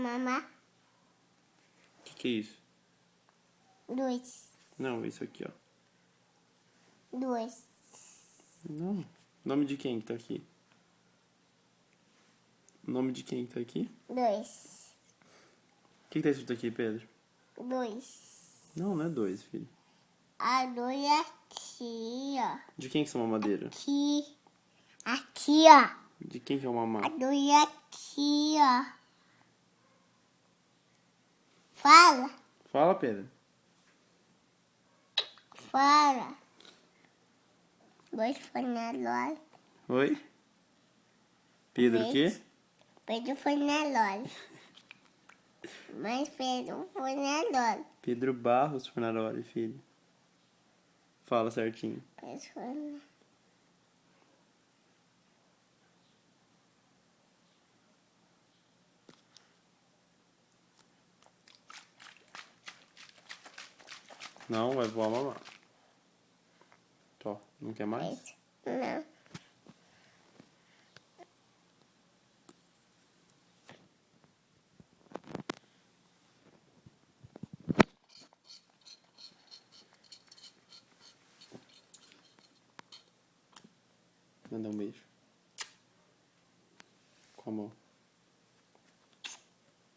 mamá. Que é isso? 2. Não, isso aqui, ó. 2. Não. Nome de quem que tá aqui? Nome de quem que tá aqui? 2. O que tá escrito aqui, Pedro? 2. Não, não é 2, filho. A 2 é aqui, ó. De quem que são mamadeira? Aqui. Aqui, ó. De quem que é o A mamá? 2 é aqui, ó. Fala. Fala, Pedro. Fala. 2 foi na loja. Oi? Pedro o quê? Pedro foi na loja. Mas Pedro foi na loja. Pedro Barros Fornaroli, filho. Fala certinho. Pedro foi na... Não, vai voar mamar. Tó, não quer mais? Não. Manda um beijo. Com a mão.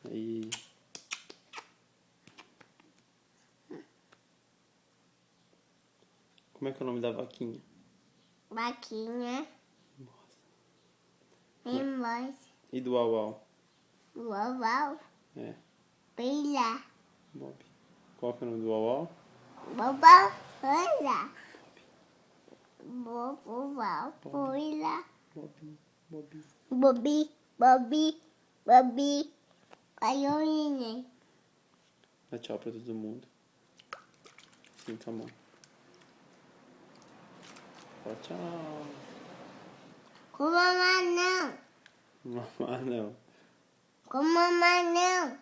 Aí. Como é que é o nome da vaquinha? Vaquinha. Tem voz. E do au-au? Vovó. É, Pila. Bob. Qual que é o nome do au-au? Vovó. Pila. Vovó. Pila. Bobi. Bobi. Bobi. Bobi. Bobi. Caioinha. Dá tchau pra todo mundo. Sim, com a mão. Fala tchau. Com mamãe não. Mamá não. Com mamãe não.